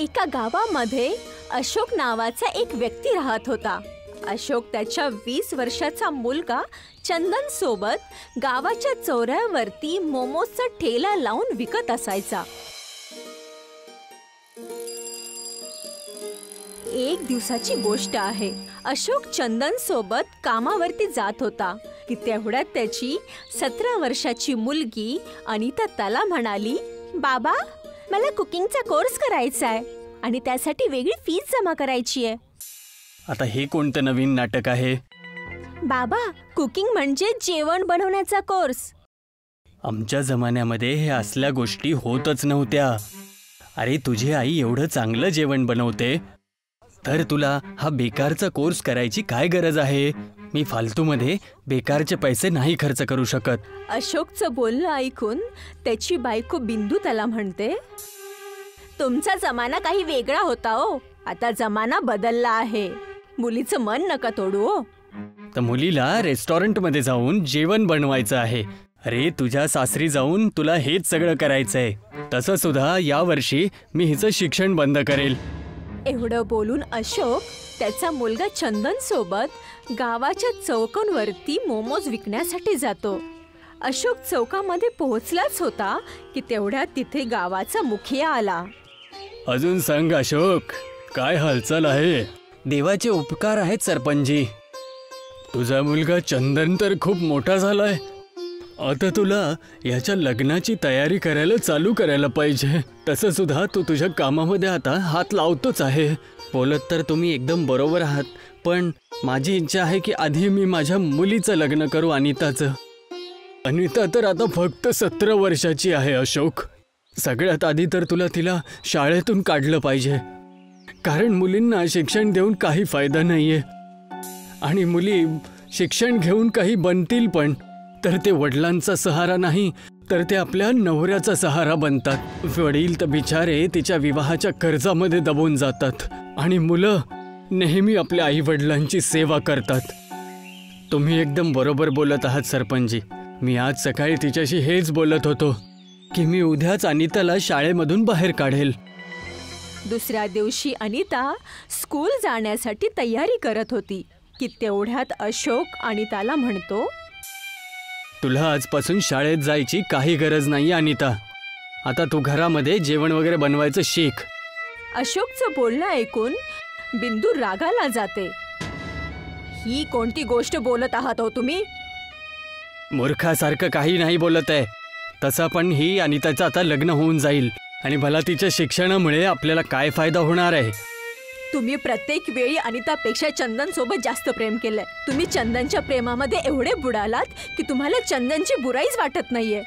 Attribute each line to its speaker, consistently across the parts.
Speaker 1: एका गावामध्ये अशोक नावाचा एक व्यक्ती राहत होता. अशोक त्याच्या 20 वर्षाचा मुलगा चंदन सोबत गावाच्या चौऱ्यावरती मोमोजचा ठेला लावून विकत असायचा. एक दिवसाची गोष्ट आहे. अशोक चंदन सोबत कामावरती जात होता की तेवढ्यात त्याची 17 वर्षाची मुलगी अनिता त्याला म्हणाली, बाबा मला कुकिंगचा कोर्स करायचा आहे आणि त्यासाठी वेगळी फीस जमा करायची आहे.
Speaker 2: आता हे कोणतं नवीन नाटक आहे?
Speaker 1: बाबा, कुकिंग म्हणजे जेवण बनवण्याचा कोर्स.
Speaker 2: आमच्या जमान्यामध्ये हे असल्या गोष्टी होतच नव्हत्या. अरे तुझी आई एवढं चांगलं जेवण बनवते तर तुला हा बेकारचा कोर्स करायची काय गरज आहे? मी फालतूमध्ये बेकारचे पैसे नाही खर्च करू शकत.
Speaker 1: अशोकचं बोलणं ऐकून त्याची बायको बिंदू त्याला म्हणते, तुमचा जमाना काही वेगळा होता हो. आता जमाना बदलला आहे. मुलीचं मन नका तोडू हो.
Speaker 2: तर मुलीला रेस्टॉरंटमध्ये जाऊन जेवण बनवायचं आहे. अरे तुझ्या सासरी जाऊन तुला हेच सगळं करायचंय. तसं सुद्धा यावर्षी मी हिचं शिक्षण बंद करेल.
Speaker 1: एवढं बोलून अशोक त्याचा मुलगा चंदन सोबत गावाच्या चौकांवरती मोमोज विकण्यासाठी जातो. अशोक चौकामध्ये पोहोचलाच होता की तेवढ्यात तिथे गावाचा मुखिया आला.
Speaker 2: अजून सांग अशोक, काय हालचाल आहे? देवाचे उपकार आहेत सरपंचजी. तुझा मुलगा चंदन तर खूप मोठा झालाय. आता तुला याच्या लग्नाची तयारी करायला चालू करायला पाहिजे. तसं सुद्धा तू तुझ्या कामामध्ये आता हात लावतोच आहे. बोलत तर तुम्ही एकदम बरोबर आहात, पण माझी इच्छा आहे की आधी मी माझ्या मुलीचं लग्न करू, अनिताचं. अनिता तर आता फक्त 17 वर्षाची आहे अशोक. सगळ्यात आधी तर तुला तिला शाळेतून काढलं पाहिजे, कारण मुलींना शिक्षण देऊन काही फायदा नाहीये. आणि मुली शिक्षण घेऊन काही बनतील पण तर ते वडिलांचा सहारा नाही तर ते आपल्या नवऱ्याचा सहारा बनतात. वडील तर बिचारे तिच्या विवाहाच्या कर्जामध्ये दबून जातात आणि मुलं नेहमी आपल्या आई वडिलांची सेवा करतात. तुम्ही एकदम बरोबर बोलत आहात सरपंचजी. मी आज सकाळी तिच्याशी हेच बोलत होतो की मी उद्याच अनिताला शाळेमधून बाहेर काढेल.
Speaker 1: दुसऱ्या दिवशी अनिता स्कूल जाण्यासाठी तयारी करत होती की तेवढ्यात अशोक अनिताला म्हणतो,
Speaker 2: तुला आजपासून शाळेत जायची काही गरज नाही अनिता. आता तू घरामध्ये जेवण वगैरे बनवायचं शिक.
Speaker 1: अशोकचं बोलणं ऐकून बिंदू रागाला जाते. ही कोणती गोष्ट बोलत आहात हो तुम्ही?
Speaker 2: मूर्खासारखं काही नाही बोलत आहे. तसं पण ही अनिताचं आता लग्न होऊन जाईल आणि मला तिच्या शिक्षणामुळे आपल्याला काय फायदा होणार आहे?
Speaker 1: तुम्ही प्रत्येक वेळी अनितापेक्षा चंदन सोबत जास्त प्रेम केलंय. तुम्ही चंदनच्या प्रेमामध्ये एवढे बुडालात की तुम्हाला चंदनची बुराईच वाटत नाहीये.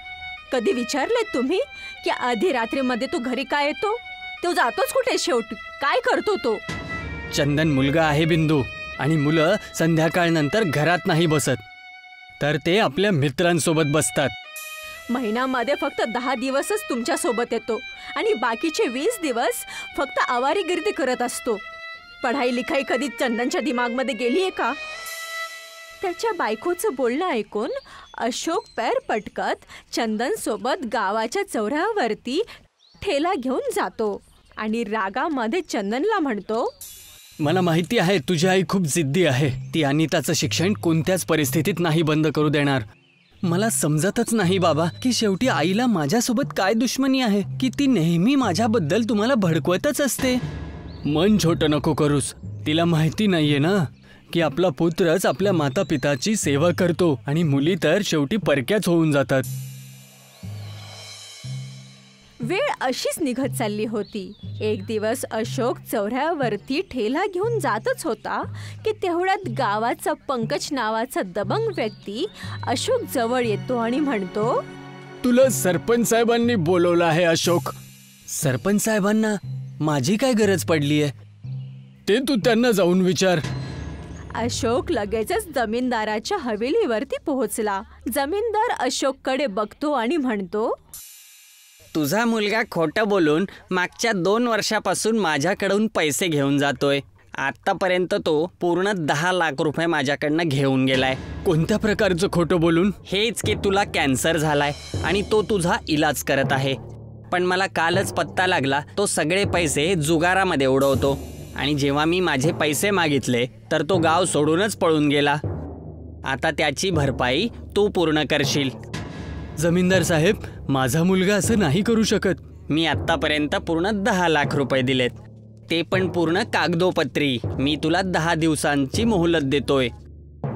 Speaker 1: कधी विचारलंय तुम्ही की आधी रात्रीमध्ये तो घरी काय येतो? तो जातोच कुठे शेवटी? काय करतो तो?
Speaker 2: चंदन मुलगा आहे बिंदू, आणि मुलं संध्याकाळनंतर घरात नाही बसत, तर ते आपल्या मित्रांसोबत बसतात.
Speaker 1: महिन्यामध्ये फक्त 10 दिवसच तुमच्या सोबत येतो आणि बाकीचे 20 दिवस फक्त आवारीगिरी करत असतो. पढाई लिखाई कधी चंदनच्या दिमागमध्ये गेलीये का? त्याच्या बायकोचं बोलणं ऐकून अशोक पैर पटकत चंदन सोबत गावाच्या चौऱ्यावरती ठेला घेऊन जातो आणि रागामध्ये चंदनला म्हणतो,
Speaker 2: मला माहिती आहे तुझी आई खूप जिद्दी आहे. ती अनिताचं शिक्षण कोणत्याच परिस्थितीत नाही बंद करू देणार. मला समजतच नाही बाबा की शेवटी आईला माझ्यासोबत काय दुश्मनी आहे की ती नेहमी माझ्याबद्दल तुम्हाला भडकवतच असते. मन छोटं नको करूस. तिला माहिती नाहीये ना की आपला पुत्रच आपल्या माता पिताची सेवा करतो आणि मुली तर शेवटी परक्याच होऊन जातात.
Speaker 1: वेळ अशीच निघत चालली होती. एक दिवस अशोक चौऱ्यावरती ठेला घेऊन जातच होता की तेवढ्यात गावाचा पंकज नावाचा दबंग व्यक्ती अशोक जवळ येतो आणि म्हणतो,
Speaker 2: तुला सरपंच साहेबांनी बोलवलं आहे अशोक. सरपंच साहेबांना माझी काय गरज पडली आहे ते तू त्यांना जाऊन विचार.
Speaker 1: अशोक लगेचच जमीनदाराच्या हवेलीवरती पोहोचला. जमीनदार अशोककडे बघतो आणि म्हणतो,
Speaker 3: तुझा मुलगा खोटं बोलून मागच्या 2 वर्षापासून माझ्याकडून पैसे घेऊन जातोय. आतापर्यंत तो पूर्ण 10 लाख रुपये माझ्याकडनं घेऊन गेलाय.
Speaker 2: कोणत्या प्रकारचं खोटं बोलून?
Speaker 3: हेच की तुला कॅन्सर झालाय आणि तो तुझा इलाज करत आहे. पण मला कालच पत्ता लागला तो सगळे पैसे जुगारामध्ये उडवतो आणि जेव्हा मी माझे पैसे मागितले तर तो गाव सोडूनच पळून गेला. आता त्याची भरपाई तू पूर्ण करशील.
Speaker 2: जमीनदार साहेब, माझा मुलगा असं नाही करू शकत.
Speaker 3: मी आत्तापर्यंत पूर्ण 10 लाख रुपये दिलेत, ते पण पूर्ण कागदोपत्री. मी तुला 10 दिवसांची मोहलत देतोय.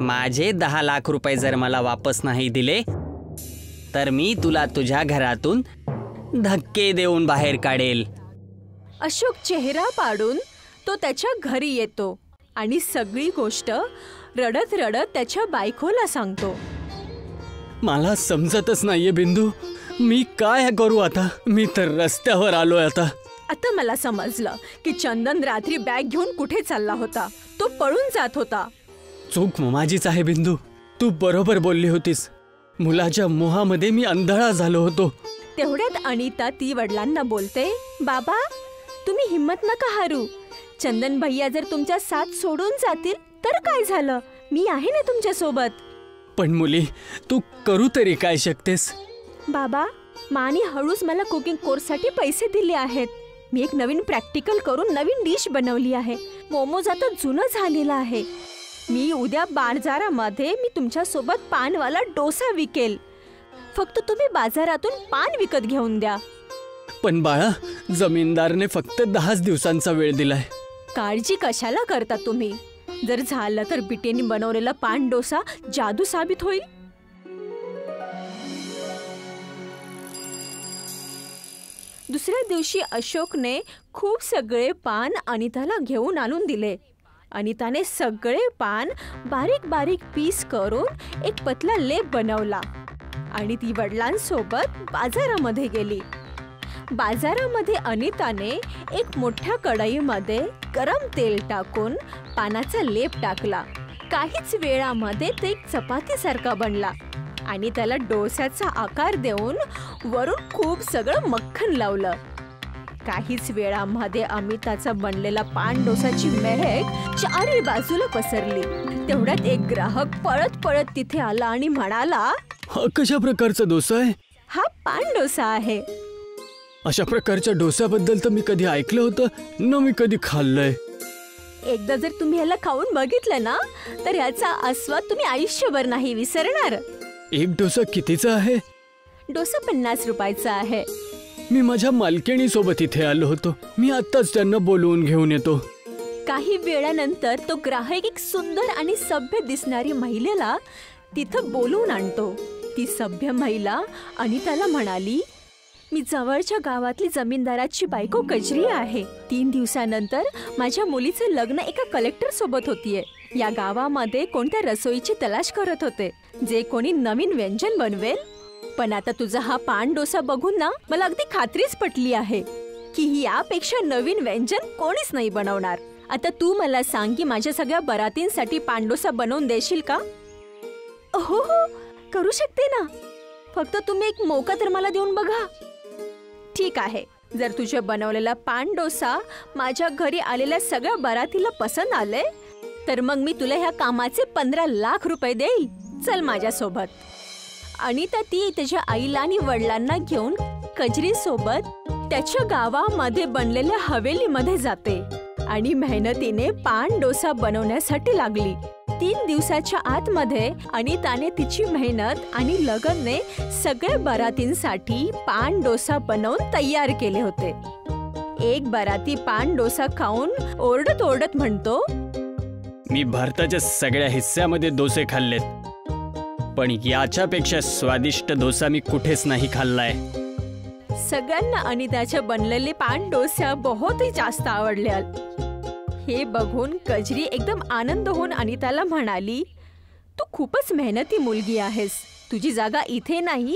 Speaker 3: माझे 10 लाख रुपये जर मला वापस नाही दिले तर मी तुला तुझ्या घरातून धक्के देऊन बाहेर काढेल.
Speaker 1: अशोक चेहरा पाडून तो त्याच्या घरी येतो आणि सगळी गोष्ट रडत रडत त्याच्या बायकोला सांगतो.
Speaker 2: मला समजतच नाहीये बिंदू, मी काय करू आता? मी तर रस्त्यावर आलोय आता.
Speaker 1: आता मला समजलं की चंदन रात्री बॅग घेऊन कुठे चालला होता. तो पळून जात होता.
Speaker 2: चूक माझीच आहे बिंदू, तू बरोबर बोलली होतीस. मुलाच्या मोहामध्ये मी अंधळा झालो होतो.
Speaker 1: तेवढ्यात अनिता ती वडिलांना बोलते, बाबा तुम्ही हिम्मत नका हारू. चंदन भैया जर तुमच्या साथ सोडून जातील तर काय झालं, मी आहे ना तुमच्या सोबत.
Speaker 2: पण मुली, तू करू तरी काय शकतेस?
Speaker 1: बाबा, मानी हळूच मला कुकिंग कोर्ससाठी पैसे दिले आहेत. मी एक नवीन प्रॅक्टिकल करून नवीन डिश बनवली आहे. मोमोज आता जुनं झालेलं आहे. मी उद्या बाजारामध्ये मी तुमच्या सोबत पानवाला डोसा विकेल. फक्त तुम्ही बाजारातून पान विकत घेऊन द्या.
Speaker 2: पण बाळा, जमीनदारने फक्त 10 दिवसांचा वेळ दिलाय.
Speaker 1: काळजी कशाला करता तुम्ही? जर झालं तर बिटेनी बनवलेला पान डोसा जादू साबित होईल. दुसऱ्या दिवशी अशोकने खूप सगळे पान अनिताला घेऊन आणून दिले. अनिताने सगळे पान बारीक बारीक पीस करून एक पतला लेप बनवला आणि ती वडिलांसोबत बाजारामध्ये गेली. बाजारामध्ये अनिताने एक मोठ्या कढईमध्ये गरम तेल टाकून पानाचा लेप टाकला. काहीच वेळामध्ये ते एक चपातीसारखा बनला आणि त्याला डोस्याचा आकार देऊन वरून खूप सगळं मक्खन लावलं. काहीच वेळामध्ये अमिताचा बनलेला पान डोसाची महक चारी बाजूला पसरली. तेवढ्यात एक ग्राहक पळत पळत तिथे आला आणि म्हणाला,
Speaker 2: हा कशा प्रकारचा डोसा आहे?
Speaker 1: हा पान डोसा आहे.
Speaker 2: अशा प्रकारच्या डोस्याबद्दल तर मी कधी ऐकलं होतं न मी कधी खाल्लंय.
Speaker 1: एकदा जर तुम्ही ह्याला खाऊन बघितलं ना तर याचा आस्वाद तुम्ही आयुष्यभर नाही विसरणार.
Speaker 2: एक डोसा कितीचा आहे?
Speaker 1: डोसा 50 रुपयाचा आहे.
Speaker 2: मी माझ्या मालकिणी सोबत इथे आलो होतो. मी आत्ताच त्यांना बोलवून घेऊन येतो.
Speaker 1: काही वेळानंतर तो ग्राहक एक सुंदर आणि सभ्य दिसणारी महिलेला तिथं बोलवून आणतो. ती सभ्य महिला अनिताला म्हणाली, मी जवळच्या गावातली जमीनदाराची बायको कजरी आहे. 3 दिवसानंतर माझ्या मुलीचं लग्न एका कलेक्टर सोबत होतीये. या गावामध्ये कोणत्या रसोईची तलाश करत होते जे कोणी नवीन व्यंजन बनवेल. पण आता तुझा हा पान डोसा बघून ना मला अगदी खात्रीच पटली आहे की यापेक्षा नवीन व्यंजन कोणीच नाही बनवणार. आता तू मला सांग की माझ्या सगळ्या बरातींसाठी पान डोसा बनवून देशील का? हो हो, करू शकते ना. फक्त तुम्ही एक मौका तर मला देऊन बघा. ठीक आहे, जर तुझ्या बनवलेला पान डोसा माझ्या घरी आलेल्या सगळ्या बरातीला पसंत आले तर मग मी तुला ह्या कामाचे 15 लाख रुपये देईल. चल माझ्यासोबत. अनिता ती त्याच्या आईला आणि वडिलांना घेऊन कजरी सोबत त्याच्या गावामध्ये बनलेल्या हवेलीमध्ये जाते आणि मेहनतीने पान डोसा बनवण्यासाठी लागली. 3 दिवसाच्या आतमध्ये अनिताने तिची मेहनत आणि लगनने सगळ्या बरातींसाठी पान डोसा बनवून तयार केले होते. एक बराती पान डोसा खाऊन ओरडत ओरडत म्हणतो,
Speaker 2: मी भारताच्या सगळ्या हिस्स्यामध्ये डोसे खाल्लेत, पण याच्यापेक्षा स्वादिष्ट डोसा मी कुठेच नाही खाल्लाय.
Speaker 1: सगळ्यांना अनिताच्या बनलेले पान डोसा बहुतही जास्त आवडले. हे बघून कजरी एकदम आनंद होऊन अनिताला म्हणाली, तू खूपच मेहनती मुलगी आहेस. तुझी जागा इथे नाही,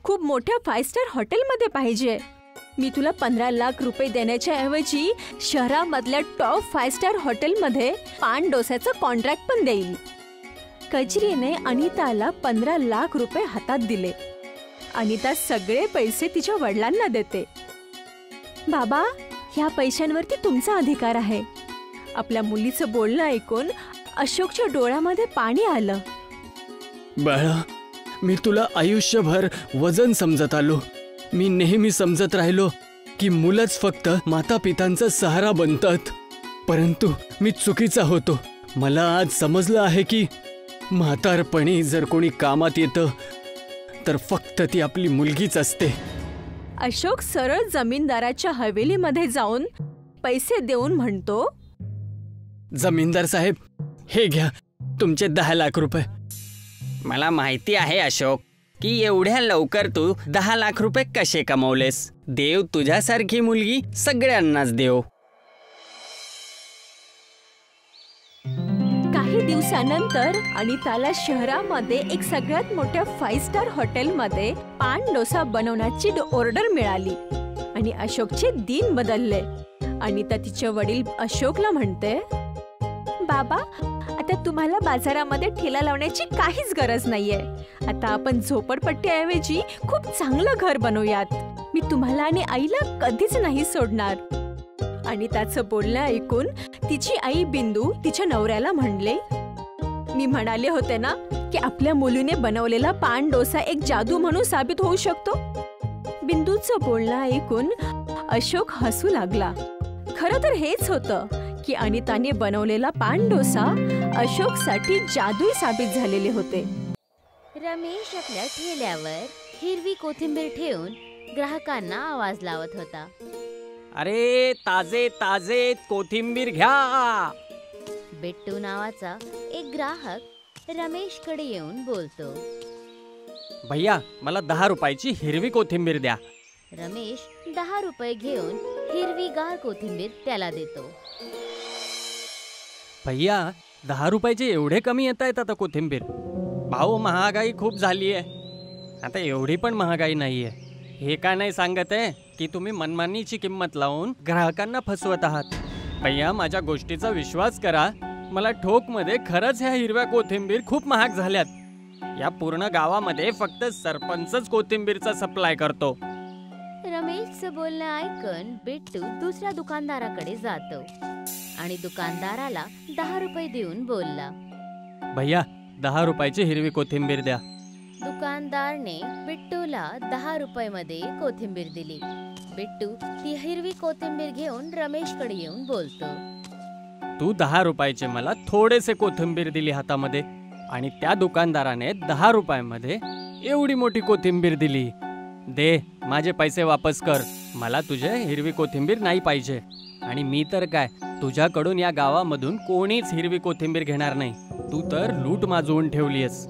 Speaker 1: खूप मोठ्या 5 स्टार हॉटेलमध्ये पाहिजे. मी तुला 15 लाख रुपये देण्याच्या ऐवजी शहरामधल्या टॉप 5 स्टार हॉटेलमध्ये पान डोस्याचं कॉन्ट्रॅक्ट पण देईल. कजरीने अनिताला 15 लाख रुपये हातात दिले. अनिता सगळे पैसे तिच्या वडिलांना देते. बाबा, ह्या पैशांवरती तुमचा अधिकार आहे. आपल्या मुलीचं बोलणं ऐकून अशोकच्या डोळ्यामध्ये पाणी आलं.
Speaker 2: बाळा, मी तुला आयुष्यभर वजन समजत आलो, मी नेहमी समजत राहिलो की मुलंच फक्त माता पितांचा सहारा बनतात, परंतु मी चुकीचा होतो. मला आज समजलं आहे की म्हातारपणी जर कोणी कामात येतं तर फक्त ती आपली मुलगीच असते.
Speaker 1: अशोक सरळ जमीनदाराच्या हवेलीमध्ये जाऊन पैसे देऊन म्हणतो,
Speaker 2: जमीनदार साहेब, हे घ्या तुमचे 10 लाख रुपये.
Speaker 3: मला माहिती आहे अशोक की एवढ्या लवकर तू 10 लाख रुपये कसे कमवलेस. देव तुझ्यासारखी मुलगी सगळ्यांनाच देव.
Speaker 1: काही दिवसानंतर अनिताला शहरामध्ये एक सगळ्यात मोठ्या 5 स्टार हॉटेलमध्ये पान डोसा बनवण्याची ऑर्डर मिळाली आणि अशोकचे दिन बदलले. अनिता तिचे वडील अशोकला म्हणते, बाबा, आता तुम्हाला बाजारामध्ये ठेला लावण्याची काहीच गरज नाहीये. आता आपण झोपडपट्टीऐवजी खूप चांगलं घर बनवूयात. मी तुम्हाला आणि आईला कधीच नाही सोडणार. आणि त्याचं बोलणं ऐकून तिची आई बिंदू तिच्या नवऱ्याला म्हणले, मी म्हणाले होते ना की आपल्या मुलीने बनवलेला पान डोसा एक जादू म्हणून साबित होऊ शकतो. बिंदूचं बोलणं ऐकून अशोक हसू लागला. खरं तर हेच होतं की अनिताने बनवलेला पान डोसा अशोकसाठी जादुई साबित झालेले होते.
Speaker 4: रमेश आपल्या ठेल्यावर हिरवी कोथिंबीर ठेवून ग्राहकांना आवाज लावत होता.
Speaker 3: अरे ताजे ताजे कोथिंबीर घ्या.
Speaker 4: बिट्टू नावाचा एक ग्राहक रमेशकडे येऊन बोलतो,
Speaker 3: भैया, मला 10 रुपयाची हिरवी कोथिंबीर द्या.
Speaker 4: रमेश 10 रुपये घेऊन हिरवीगार कोथिंबीर त्याला देतो.
Speaker 3: भैया, 10 रुपयाचे एवढे कमी येत आहेत आता कोथिंबीर. भाऊ, महागाई खूप झाली आहे. आता एवढी पण महागाई नाहीये. हे का नाही सांगत आहे की तुम्ही मनमानीची किंमत लावून ग्राहकांना फसवत आहात. भैया, माझ्या गोष्टीचा विश्वास करा. मला ठोकमध्ये खरंच ह्या हिरव्या कोथिंबीर खूप महाग झाल्यात. या पूर्ण गावामध्ये फक्त सरपंचच कोथिंबीरचा सप्लाय करतो.
Speaker 4: रमेशचं बोलणं ऐकून बिट्टू दुसऱ्या दुकानदाराकडे जातो आणि दुकानदाराला 10 रुपये देऊन बोलला,
Speaker 3: भैया, 10 रुपयाची हिरवी कोथिंबीर द्या.
Speaker 4: दुकानदारने बिट्टूला 10 रुपयामध्ये कोथिंबीर दिली. बिट्टू ती हिरवी कोथिंबीर घेऊन रमेशकडे येऊन बोलतो,
Speaker 3: तू 10 रुपयाचे मला थोडेसे कोथिंबीर दिली हातामध्ये आणि त्या दुकानदाराने 10 रुपयामध्ये एवढी मोठी कोथिंबीर दिली. दे, माझे पैसे वापस कर. मला तुझे हिरवी कोथिंबीर नाही पाहिजे. आणि मी तर काय, तुझ्याकडून या गावामधून कोणीच हिरवी कोथिंबीर घेणार नाही. तू तर लूट माजवून ठेवलीयस.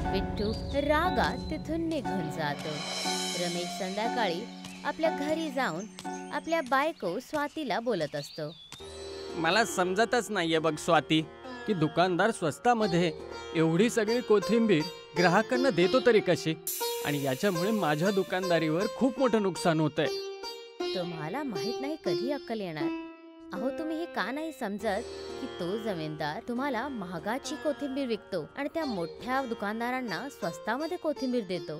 Speaker 4: बिट्टू रागात तिथून निघून जातो. रमेश संध्याकाळी आपल्या घरी जाऊन आपल्या बायको स्वातीला बोलत असतो,
Speaker 3: मला समजतच नाहीये बघ स्वाती, की दुकानदार स्वस्तामध्ये एवढी सगळी कोथिंबीर ग्राहकांना देतो तरी कशी, आणि याच्यामुळे माझ्या दुकानदारीवर खूप मोठं नुकसान होतंय.
Speaker 4: तुम्हाला माहित नाही कधी अक्कल येणार. अहो, तुम्ही हे का नाही समजत की तो जमीनदार तुम्हाला महागाची कोथिंबीर विकतो आणि त्या मोठ्या दुकानदारांना स्वस्तामध्ये कोथिंबीर देतो.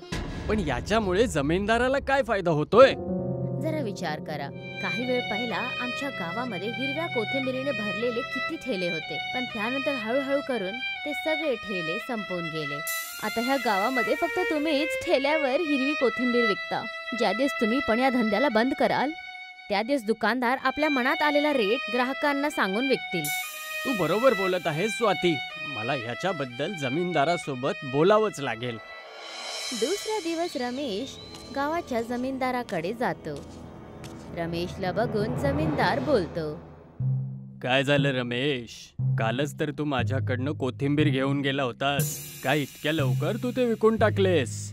Speaker 3: पण याच्यामुळे जमीनदाराला काय फायदा होतोय?
Speaker 4: जरा विचार करा. काही वेळ पहिला आमच्या गावामध्ये हिरव्या कोथिंबीरीने भरलेले किती ठेले होते, पण त्यानंतर हळूहळू करून ते सगळे ठेले संपवून गेले. आता ह्या गावामध्ये फक्त तुम्हीच ठेल्यावर हिरवी कोथिंबीर विकता. ज्या दिवस तुम्ही पण या धंद्याला बंद कराल त्या दिवस दुकानदार आपल्या मनात आलेला रेट ग्राहकांना सांगून विकतील.
Speaker 3: तू बरोबर बोलत आहेस स्वाती. मला ह्याच्याबद्दल जमीनदारासोबत बोलावंच लागेल.
Speaker 4: दुसरा दिवस रमेश गावाच्या जमीनदाराकडे जातो. रमेशला बघून जमीनदार बोलतो,
Speaker 3: काय झालं रमेश? कालच तर तू माझ्याकडनं कोथिंबीर घेऊन गेला होतास. काय इतक्या लवकर तू ते विकून टाकलेस?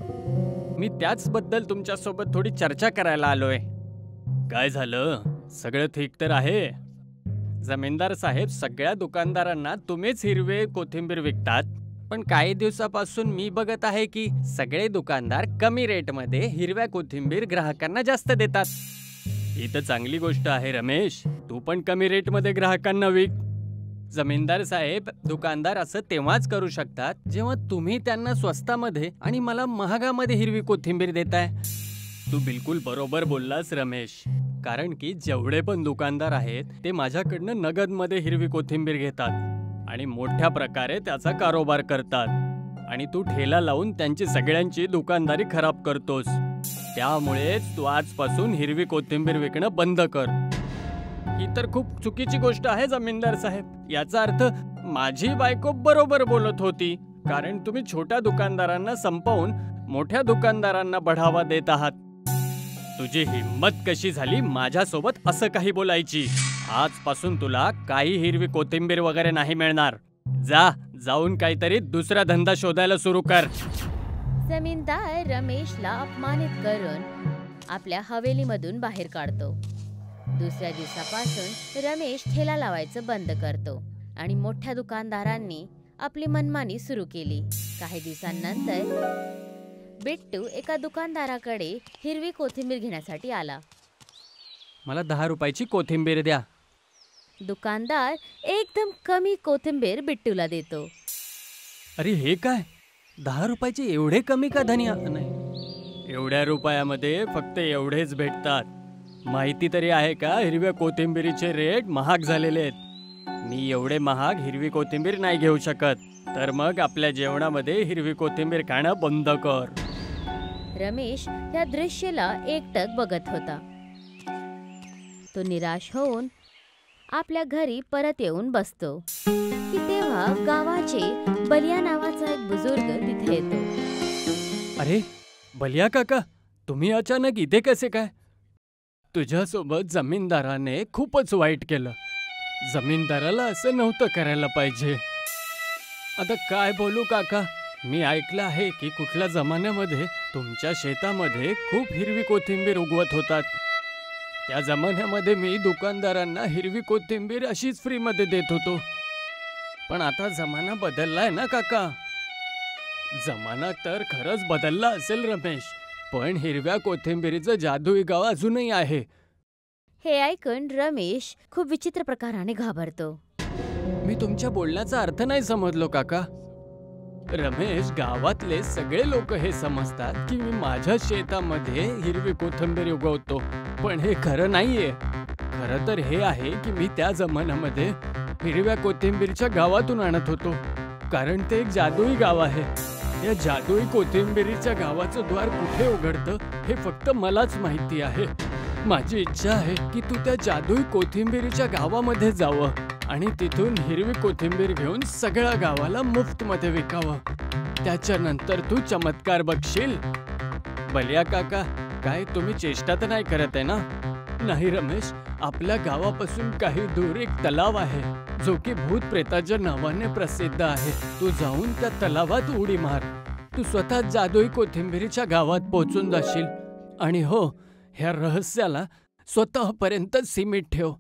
Speaker 3: मी त्याच बद्दल तुमच्यासोबत थोडी चर्चा करायला आलोय. काय झालं? सगळं ठीक तर आहे? जमीनदार साहेब, सगळ्या दुकानदारांना तुम्हीच हिरवे कोथिंबीर विकतात, पण काही दिवसापासून मी बघत आहे की सगळे दुकानदार कमी रेटमध्ये हिरव्या कोथिंबीर ग्राहकांना जास्त देतात. ही तर चांगली गोष्ट आहे रमेश. तू पण कमी रेटमध्ये ग्राहकांना विक. जमीनदार साहेब, दुकानदार असं तेव्हाच करू शकतात जेव्हा तुम्ही त्यांना स्वस्तामध्ये आणि मला महागामध्ये हिरवी कोथिंबीर देताय. तू बिलकुल बरोबर बोललास रमेश. कारण की जेवढे पण दुकानदार आहेत ते माझ्याकडनं नगदमध्ये हिरवी कोथिंबीर घेतात आणि मोठ्या प्रकारे त्याचा कारोबार करतात, आणि तू ठेला लावून त्यांची सगळ्यांची दुकानदारी खराब करतोस.
Speaker 2: त्यामुळेच तू आजपासून हिरवी कोथिंबीर विकणं बंद कर. ही तर खूप चुकीची गोष्ट आहे जमीनदार साहेब. याचा अर्थ माझी बायको बरोबर बोलत होती, कारण तुम्ही छोट्या दुकानदारांना संपवून मोठ्या दुकानदारांना बढावा देत आहात. तुझी हिम्मत कशी झाली माझ्यासोबत असं काही बोलायची? आजपासून तुला काही हिरवी कोथिंबीर वगैरे नाही मिळणार. जाऊन काहीतरी दुसरा धंदा शोधायला सुरू कर.
Speaker 4: जमीनदार रमेशला अपमानित करून आपल्या हवेलीमधून बाहेर काढतो. दुसऱ्या दिवसापासून रमेश ठेला लावायचं बंद करतो आणि मोठ्या दुकानदारांनी आपली मनमानी सुरू केली. काही दिवसांनंतर बिट्टू एका दुकानदाराकडे हिरवी कोथिंबीर घेण्यासाठी आला.
Speaker 2: मला 10 रुपयाची कोथिंबीर द्या.
Speaker 4: दुकानदार एकदम कमी कोथिंबीर बिट्टूला देतो.
Speaker 2: अरे हे काय, 10 रुपयाचे एवढे कमी का धनिया? नाही, एवढ्या रुपयामध्ये फक्त एवढेच भेटतात. माहिती तरी आहे का हिरव्या कोथिंबीरीचे रेट महाग झालेले आहेत. मी एवढे महाग हिरवी कोथिंबीर नाही घेऊ शकत. तर मग आपल्या जेवणामध्ये हिरवी कोथिंबीर खाणं बंद कर.
Speaker 4: रमेश या दृश्याला एकटक बघत होता. तो निराश होऊन आपल्या घरी परत येऊन बसतो की तेव्हा गावाचे बलिया नावाचा एक बुजुर्ग तिथे येतो.
Speaker 2: अरे बलिया काका, तुम्ही अचानक इथे कसे काय? तुझ्यासोबत जमीनदाराने खूपच वाईट केलं. जमीनदाराला असं नव्हतं करायला पाहिजे. आता काय बोलू काका, मी ऐकलं आहे की कुठल्या जमान्यामध्ये तुमच्या शेतामध्ये खूप हिरवी कोथिंबीर उगवत होतात. त्या जमान्यामध्ये मी दुकानदारांना हिरवी कोथिंबीर अशीच फ्रीमध्ये देत होतो. पण आता जमाना बदललाय ना काका. जमाना तर खरंच बदलला असेल रमेश, पण हिरव्या कोथिंबीरीचं जादुई गाव अजूनही आहे.
Speaker 4: हे ऐकून रमेश खूप विचित्र प्रकाराने घाबरतो.
Speaker 2: मी तुमच्या बोलण्याचा अर्थ नाही समजलो काका. रमेश, गावातले सगळे लोक हे समजतात की मी माझ्या शेतामध्ये हिरवी कोथिंबीर उगवतो, पण हे खरं नाहीये. खरं तर हे आहे की मी त्या जमान्यामध्ये हिरव्या कोथिंबीरच्या गावातून आणत होतो, कारण ते एक जादुई गाव आहे. या जादुई कोथिंबीरीच्या गावाचं द्वार कुठे उघडतं हे फक्त मलाच माहिती आहे. माझी इच्छा आहे की तू त्या जादुई कोथिंबीरीच्या गावामध्ये जावं आणि तिथून हिरवी कोथिंबीर घेऊन सगळ्या गावाला मुफ्तमध्ये विकावं. त्याच्यानंतर तू चमत्कार बघशील. बलिया काका, काय तुम्ही चेष्टा तर नाही करत आहे ना? नाही रमेश, आपल्या गावापासून काही दूर एक तलाव आहे जो की भूत प्रेताच्या नावाने प्रसिद्ध आहे. तू जाऊन त्या तलावात उडी मार. तू स्वतः जादुई कोथिंबीरीच्या गावात पोहोचून जाशील. आणि हो, ह्या रहस्याला स्वतःपर्यंत सीमित ठेव.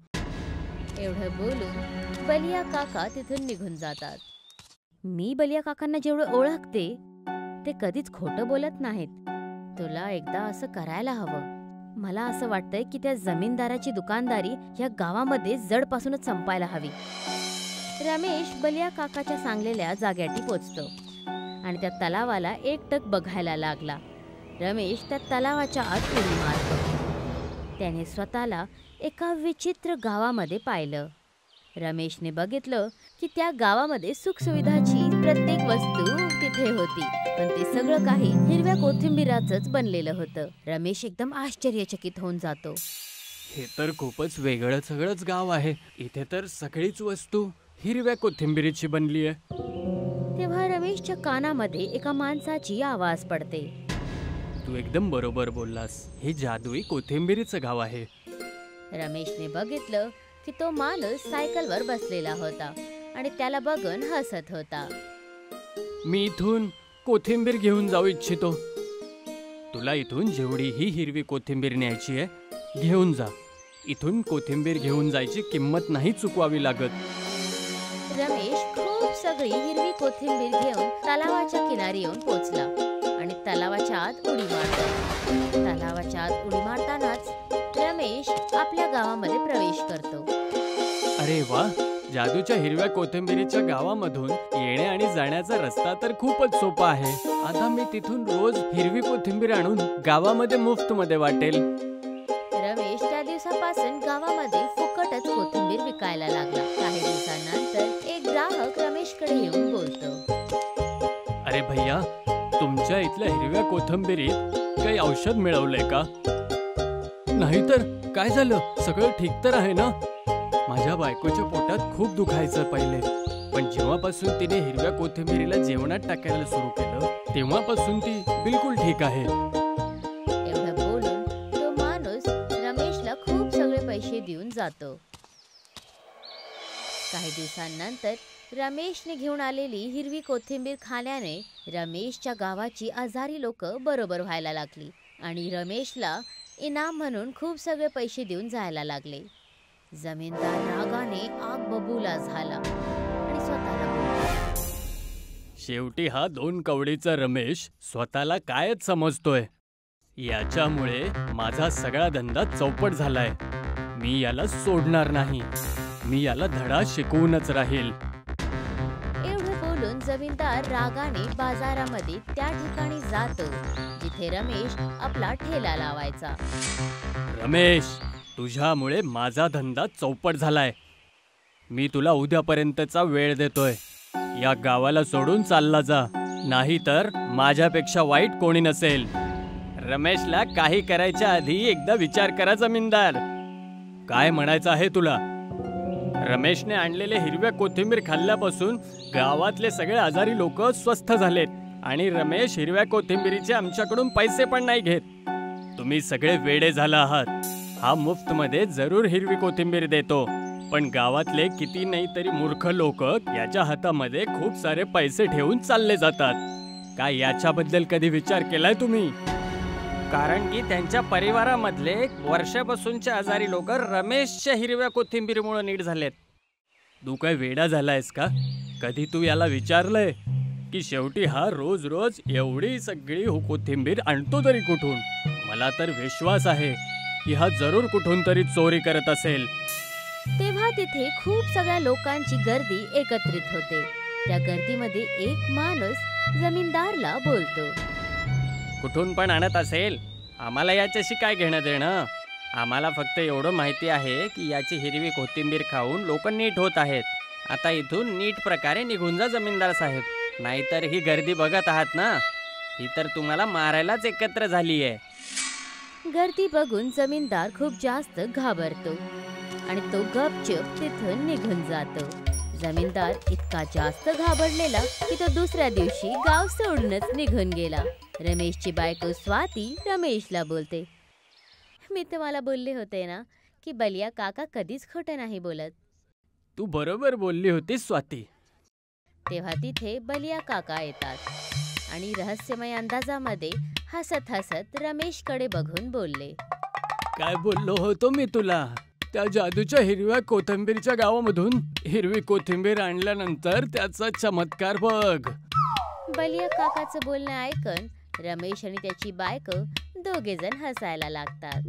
Speaker 4: एवढं बोलून बलिया काका तिथून निघून जातात. मी बलिया काकांना जेवढं ओळखते ते कधीच खोटं बोलत नाहीत. तुला एकदा असं करायला हवं. मला असं वाटतंय की त्या जमीनदाराची दुकानदारी या गावामध्ये जडपासूनच संपायला हवी. रमेश बलिया काकाच्या सांगलेल्या जाग्याटी पोचतो आणि त्या तलावाला एकटक बघायला लागला. रमेश त्या तलावाच्या आत उडी मारतो. त्याने स्वतःला एका विचित्र गावामध्ये पाहिलं. रमेशने बघितलं की त्या गावामध्ये सुखसुविधाची प्रत्येक वस्तू तिथे होती, पण ते सगळं काही हिरव्या कोथिंबीराचंच बनलेलं होतं. रमेश एकदम आश्चर्यचकित होऊन जातो.
Speaker 2: हे तर खूपच वेगळं सगळंच गाव आहे. इथे तर सगळीच वस्तू हिरव्या कोथिंबीरीची बनली आहे.
Speaker 4: तेव्हा रमेशच्या कानामध्ये एका माणसाची आवाज पडते.
Speaker 2: तू एकदम बरोबर बोललास. हे जादुई कोथिंबीरीचं गाव आहे.
Speaker 4: रमेशने बघितलं की तो माणूस सायकलवर बसलेला होता आणि त्याला बघून हसत होता.
Speaker 2: मी इथून कोथिंबीर घेऊन जाऊ इच्छितो. तुला इथून जेवढीही हिरवी कोथिंबीर न्यायची आहे घेऊन जा. इथून कोथिंबीर घेऊन जायची किंमत नाही चुकवावी लागत.
Speaker 4: रमेश खूप सगळी हिरवी कोथिंबीर घेऊन तलावाच्या किनारी येऊन पोचला आणि तलावाच्या आत उडी मारतो. तलावाच्या आत उडी मारतानाच रमेश आपल्या गावामध्ये प्रवेश करतो.
Speaker 2: अरे वा, जादूच्या हिरव्या कोथिंबीरीच्या गावामधून येणे आणि जाण्याचा रस्ता तर खूपच सोपा आहे. आता मी तिथून रोज हिरवी कोथिंबीर आणून गावामध्ये मुफ्त मध्ये वाटेल.
Speaker 4: रमेश त्या दिवसापासून गावामध्ये फुकटच कोथिंबीर विकायला लागला. काही दिवसांनंतर एक ग्राहक रमेशकडे येऊन बोलतो.
Speaker 2: अरे भैया, तुमच्या इथली इथल्या हिरव्या कोथिंबिरीत काही औषध मिळवलंय का? नाहीतर काय झालं? सगळं ठीक तर आहे ना? माझ्या बायकोच्या पोटात खूप दुखायचं पहिले, पण जेव्हापासून तिने हिरव्या कोथिंबिरीला जेवणात टाकायला सुरू केलं तेव्हापासून ती बिलकुल ठीक आहे.
Speaker 4: एवढं बोलून तो माणूस रमेशला खूप सगळे पैसे देऊन जातो. काही दिवसांनंतर रमेशने घेऊन आलेली हिरवी कोथिंबीर खाण्याने रमेशच्या गावाची आजारी लोक बरोबर व्हायला लागली आणि रमेशला इनाम म्हणून खूप सगळे पैसे देऊन जायला लागले. जमीनदार रागाने आग बबूला झाला आणि स्वतःला बोलला,
Speaker 2: शेवटी हा 2 कवडीचा रमेश स्वतःला कायच समजतोय. याच्यामुळे माझा सगळा धंदा चौपट झालाय. मी याला सोडणार नाही. मी याला धडा शिकवूनच राहील.
Speaker 4: एवढं बोलून जमीनदार रागाने बाजारामध्ये त्या ठिकाणी जातो जिथे रमेश आपला ठेला लावायचा.
Speaker 2: रमेश, तुझ्यामुळे माझा धंदा चौपट झालाय. मी तुला उद्यापर्यंतचा वेळ देतोय. या गावाला सोडून चालला जा, नाहीतर माझ्यापेक्षा वाईट कोणी नसेल.
Speaker 3: रमेशला काही करायच्या आधी एकदा विचार करा जमीनदार.
Speaker 2: काय म्हणायचं आहे तुला?
Speaker 3: रमेशने आणलेले हिरव्या कोथिंबीर खाल्ल्यापासून गावातले सगळे आजारी लोक स्वस्थ झालेत आणि रमेश हिरव्या कोथिंबीरीचे आमच्याकडून पैसे पण नाही घेत.
Speaker 2: तुम्ही सगळे वेडे झाला आहात.
Speaker 3: हा मुफ्त मध्ये जरूर हिरवी कोथिंबीर देतो, पण गावातले किती नाही तरी मूर्ख लोक याच्या हातामध्ये खूप सारे पैसे ठेवून चालले जातात.
Speaker 2: काय याच्याबद्दल कधी विचार केलाय तुम्ही?
Speaker 3: कारण की त्यांच्या परिवारामधले वर्षापासूनचे आजारी लोक रमेशच्या हिरव्या कोथिंबीरीमुळे नीट झालेत.
Speaker 2: तू काय वेडा झालायस का? कधी तू याला विचारलंय की शेवटी हा रोज रोज एवढी सगळी कोथिंबीर आणतो तरी कुठून? मला तर विश्वास आहे की हा जरूर कुठून तरी चोरी करत असेल.
Speaker 4: तेव्हा तिथे खूप सगळ्या लोकांची गर्दी एकत्रित होते. त्या गर्दीमध्ये एक माणूस जमीनदारला बोलतो,
Speaker 3: कुठून पण आणत असेल, आम्हाला याच्याशी काय घेणं देणं? आम्हाला फक्त एवढं माहिती आहे की याची हिरवी कोथिंबीर खाऊन लोक नीट होत आहेत. आता इथून नीट प्रकारे निघून जा जमीनदार साहेब, नाहीतर ही गर्दी बघत आहात ना, ही तर तुम्हाला मारायलाच एकत्र झाली आहे.
Speaker 4: गर्दी बघून जमीनदार खूप जास्त घाबरतो आणि तो गपचूप तिथून निघून जातो. जमीनदार इतका जास्त घाबरलेला की तो दुसऱ्या दिवशी गाव सोडूनच निघून गेला. रमेशची बायको स्वाती रमेशला बोलते, मी तुम्हाला बोलले होते ना की बलिया काका कधीच खोटं नाही बोलत.
Speaker 2: तू बरोबर बोलली होतीस स्वाती.
Speaker 4: तेव्हा तिथे बलिया काका येतात आणि रहस्यमय अंदाजामध्ये हसत हसत रमेशकडे बघून बोलले,
Speaker 2: काय बोललो होतो मी तुला? त्या जादूच्या हिरव्या कोथिंबीरच्या गावामधून हिरवी कोथिंबीर आणल्यानंतर त्याचा चमत्कार बघ.
Speaker 4: बलिया काकाचं बोलणं ऐकून रमेश आणि त्याची बायको दोघे जण हसायला लागतात.